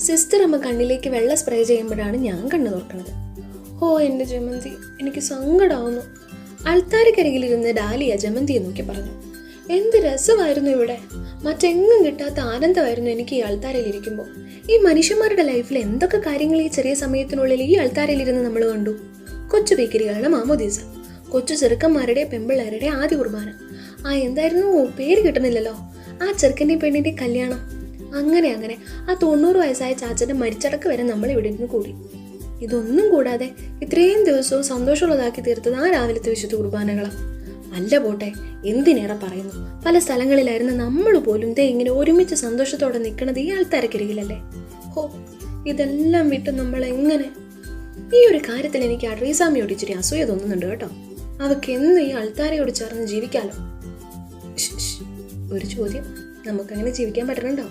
Sister അമ്മ കണ്ണിലേക്ക് വെള്ളം സ്പ്രേ ചെയ്യുമ്പോഴാണ് ഞാൻ കണ്ണു തുറക്കുന്നത്. ഓ എൻ്റെ ജമന്തി, എനിക്ക് സങ്കടമാവുന്നു. അൾത്താരക്കരികിലിരുന്ന് ഡാലിയ ജമന്തിയെ നോക്കി പറഞ്ഞു, എന്ത് രസമായിരുന്നു ഇവിടെ. മറ്റെങ്ങും കിട്ടാത്ത ആനന്ദമായിരുന്നു എനിക്ക് ഈ അൾത്താരയിലിരിക്കുമ്പോൾ. ഈ മനുഷ്യന്മാരുടെ ലൈഫിൽ എന്തൊക്കെ കാര്യങ്ങൾ ഈ ചെറിയ സമയത്തിനുള്ളിൽ ഈ അൾത്താരയിലിരുന്ന് നമ്മൾ കണ്ടു. കൊച്ചു ബേക്കറികളുടെ മാമോദീസ, കൊച്ചു ചെറുക്കന്മാരുടെ പെമ്പിള്ളേരുടെ ആദ്യ കുർബാന, എന്തായിരുന്നു പേര് കിട്ടുന്നില്ലല്ലോ, ആ ചെറുക്കൻ്റെ പെണ്ണിൻ്റെ കല്യാണം, അങ്ങനെ അങ്ങനെ ആ 90 വയസ്സായ ചാച്ചൻ്റെ മരിച്ചടക്ക് വരെ നമ്മൾ ഇവിടെ ഇരുന്ന് കൂടി. ഇതൊന്നും കൂടാതെ ഇത്രയും ദിവസവും സന്തോഷമുള്ളതാക്കി തീർത്തത് ആ രാവിലത്തെ വിശുദ്ധ കുർബാനകളാണ്. അല്ല പോട്ടെ, എന്തിനേറെ പറയുന്നു, പല സ്ഥലങ്ങളിലായിരുന്നു നമ്മൾ പോലും ഇങ്ങനെ ഒരുമിച്ച് സന്തോഷത്തോടെ നിൽക്കുന്നത് ഈ ആൾത്താരക്കരികിലല്ലേ. ഹോ, ഇതെല്ലാം വിട്ട് നമ്മൾ എങ്ങനെ. ഈ ഒരു കാര്യത്തിൽ എനിക്ക് അഡ്രീസാമിയോട് ഇച്ചിരി അസൂയ തോന്നുന്നുണ്ട് കേട്ടോ. അവർക്ക് എന്നും ഈ ആൾത്താരയോട് ചേർന്ന് ജീവിക്കാലോ. ഒരു ചോദ്യം, നമുക്കങ്ങനെ ജീവിക്കാൻ പറ്റണുണ്ടോ?